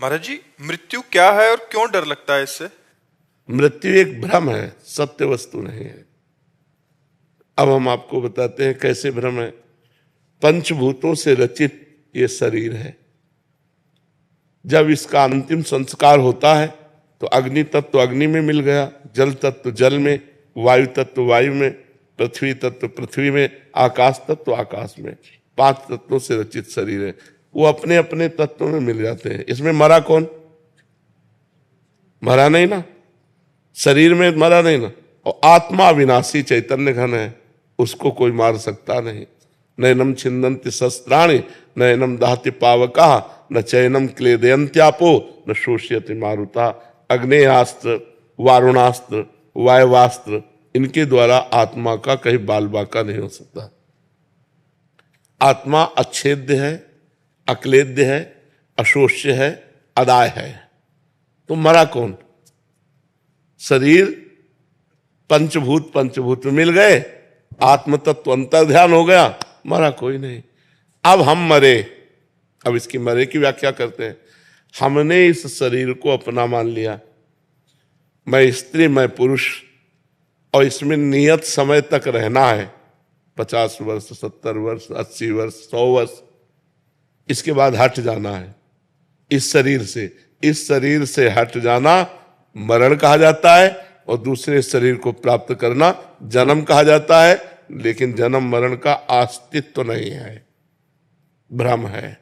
महाराज जी, मृत्यु क्या है और क्यों डर लगता है इससे? मृत्यु एक भ्रम है, सत्य वस्तु नहीं है। अब हम आपको बताते हैं कैसे भ्रम है। पंचभूतों से रचित ये शरीर है। जब इसका अंतिम संस्कार होता है तो अग्नि तत्व अग्नि में मिल गया, जल तत्व जल में, वायु तत्व वायु में, पृथ्वी तत्व पृथ्वी में, आकाश तत्व आकाश में। 5 तत्वों से रचित शरीर है। वो अपने अपने तत्वों में मिल जाते हैं। इसमें मरा कौन? मरा नहीं ना, शरीर में मरा नहीं ना। और आत्मा अविनाशी चैतन्य घन है, उसको कोई मार सकता नहीं। नैनम छिन्दन्ति शस्त्राणि नैनम दहति पावका न चैनम क्लेदयन्त्यापो न शोष्यति मारुता। अग्नेयास्त्र, वारुणास्त्र, वायवास्त्र, इनके द्वारा आत्मा का कहीं बाल बाका नहीं हो सकता। आत्मा अच्छेद्य है, अक्लेद्य है, अशोष्य है, अदाय है। तो मरा कौन? शरीर पंचभूत में मिल गए, आत्म तत्व अंतर ध्यान हो गया, मरा कोई नहीं। अब हम मरे। अब इसकी मरे की व्याख्या करते हैं। हमने इस शरीर को अपना मान लिया, मैं स्त्री मैं पुरुष, और इसमें नियत समय तक रहना है, 50 वर्ष, 70 वर्ष, 80 वर्ष, 100 वर्ष। इसके बाद हट जाना है इस शरीर से। इस शरीर से हट जाना मरण कहा जाता है, और दूसरे शरीर को प्राप्त करना जन्म कहा जाता है। लेकिन जन्म मरण का अस्तित्व नहीं है, भ्रम है।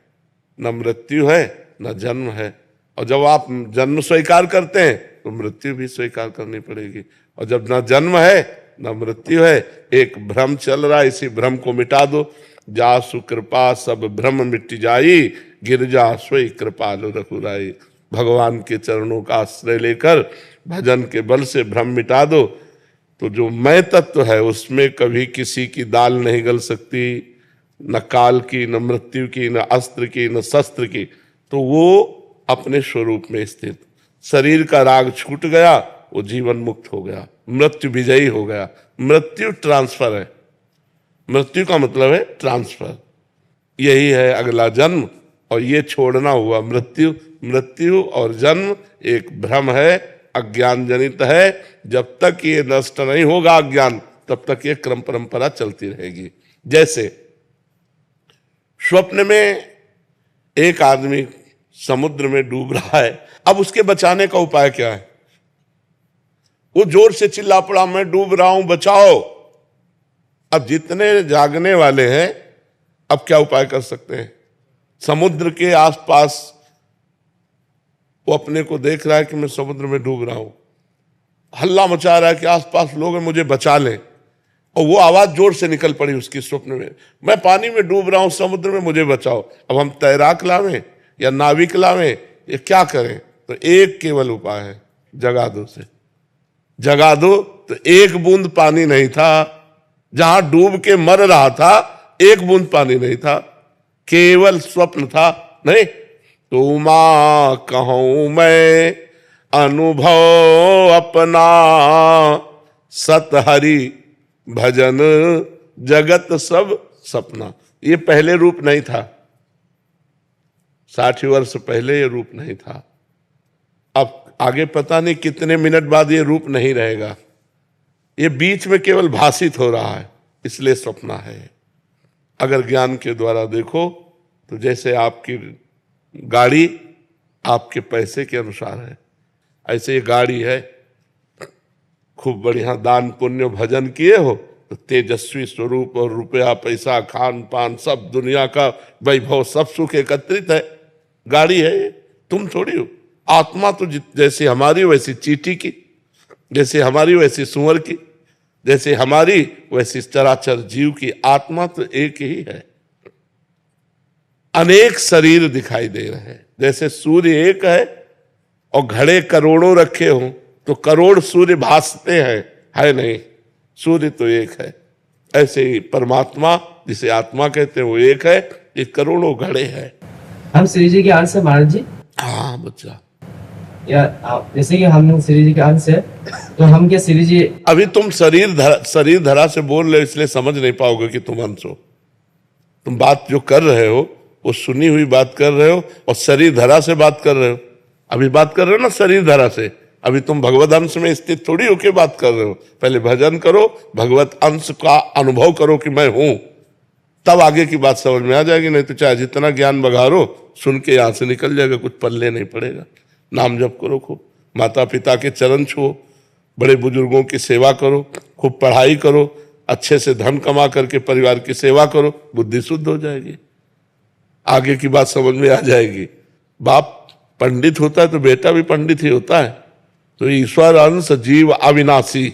न मृत्यु है न जन्म है। और जब आप जन्म स्वीकार करते हैं तो मृत्यु भी स्वीकार करनी पड़ेगी। और जब न जन्म है न मृत्यु है, एक भ्रम चल रहा है, इसी भ्रम को मिटा दो। जासु कृपा सब भ्रम मिट जाई, गिरजा सोई कृपालु रघुराई। भगवान के चरणों का आश्रय लेकर भजन के बल से भ्रम मिटा दो, तो जो मैं तत्व है उसमें कभी किसी की दाल नहीं गल सकती, न काल की, न मृत्यु की, न अस्त्र की, न शस्त्र की। तो वो अपने स्वरूप में स्थित। शरीर का राग छूट गया, वो जीवन मुक्त हो गया, मृत्यु विजयी हो गया। मृत्यु ट्रांसफर है। मृत्यु का मतलब है ट्रांसफर। यही है अगला जन्म, और ये छोड़ना हुआ मृत्यु। मृत्यु और जन्म एक भ्रम है, अज्ञान जनित है। जब तक ये नष्ट नहीं होगा अज्ञान, तब तक ये क्रम परंपरा चलती रहेगी। जैसे स्वप्न में एक आदमी समुद्र में डूब रहा है, अब उसके बचाने का उपाय क्या है? वो जोर से चिल्ला पड़ा, मैं डूब रहा हूं, बचाओ। अब जितने जागने वाले हैं, अब क्या उपाय कर सकते हैं? समुद्र के आसपास वो अपने को देख रहा है कि मैं समुद्र में डूब रहा हूं, हल्ला मचा रहा है कि आसपास लोग हैं, मुझे बचा लें। और वो आवाज जोर से निकल पड़ी उसकी स्वप्न में, मैं पानी में डूब रहा हूं, समुद्र में, मुझे बचाओ। अब हम तैराक लावें या नाविक लावें, ये क्या करें? तो एक केवल उपाय है, जगा दो से। जगा दो तो एक बूंद पानी नहीं था, जहां डूब के मर रहा था एक बूंद पानी नहीं था, केवल स्वप्न था। नहीं तो मां कहूं मैं अनुभव अपना, सत हरि भजन जगत सब सपना। ये पहले रूप नहीं था, 60 वर्ष पहले ये रूप नहीं था। अब आगे पता नहीं कितने मिनट बाद ये रूप नहीं रहेगा। ये बीच में केवल भाषित हो रहा है, इसलिए सपना है। अगर ज्ञान के द्वारा देखो तो जैसे आपकी गाड़ी आपके पैसे के अनुसार है, ऐसे ये गाड़ी है। खूब बढ़िया दान पुण्य भजन किए हो तो तेजस्वी स्वरूप और रुपया पैसा खान पान सब दुनिया का वैभव सब सुख एकत्रित है। गाड़ी है ये, तुम थोड़ी हो। आत्मा तो जैसे हमारी वैसी चींटी की, जैसे हमारी वैसी सुअर की, जैसे हमारी वैसी चराचर जीव की। आत्मा तो एक ही है। अनेक शरीर दिखाई दे रहे हैं। जैसे सूर्य एक है और घड़े करोड़ों रखे हों तो करोड़ सूर्य भासते हैं, है नहीं, सूर्य तो एक है। ऐसे ही परमात्मा जिसे आत्मा कहते हैं वो एक है, ये करोड़ों घड़े हैं। हम श्री जी के अंश है महाराज जी। हाँ बच्चा, या जैसे कि हम श्री जी के अंश है, तो हम क्या श्री जी? अभी तुम शरीर धरा से बोल रहे हो, इसलिए समझ नहीं पाओगे कि तुम अंश हो। तुम बात जो कर रहे हो वो सुनी हुई बात कर रहे हो और शरीर धरा से बात कर रहे हो। अभी बात कर रहे हो ना शरीर धारा से, अभी तुम भगवत अंश में स्थित थोड़ी होके बात कर रहे हो। पहले भजन करो, भगवत अंश का अनुभव करो कि मैं हूं, तब आगे की बात समझ में आ जाएगी। नहीं तो चाहे जितना ज्ञान बघारो, सुन के यहां से निकल जाएगा, कुछ पल्ले नहीं पड़ेगा। नाम जप करो खूब, माता पिता के चरण छुओ, बड़े बुजुर्गों की सेवा करो, खूब पढ़ाई करो, अच्छे से धन कमा करके परिवार की सेवा करो, बुद्धि शुद्ध हो जाएगी, आगे की बात समझ में आ जाएगी। बाप पंडित होता है तो बेटा भी पंडित ही होता है। तो ईश्वर अंश जीव अविनाशी,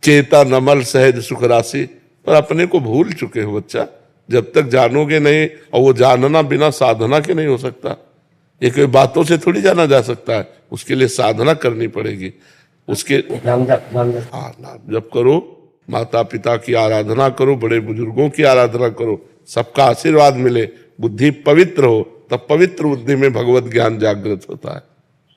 चेता नमल सहज सुख राशि। पर अपने को भूल चुके हो बच्चा, जब तक जानोगे नहीं, और वो जानना बिना साधना के नहीं हो सकता। ये कोई बातों से थोड़ी जाना जा सकता है, उसके लिए साधना करनी पड़ेगी। उसके नाम जप हाँ, नाम जप करो, माता पिता की आराधना करो, बड़े बुजुर्गों की आराधना करो, सबका आशीर्वाद मिले, बुद्धि पवित्र हो, तब पवित्र बुद्धि में भगवत ज्ञान जागृत होता है।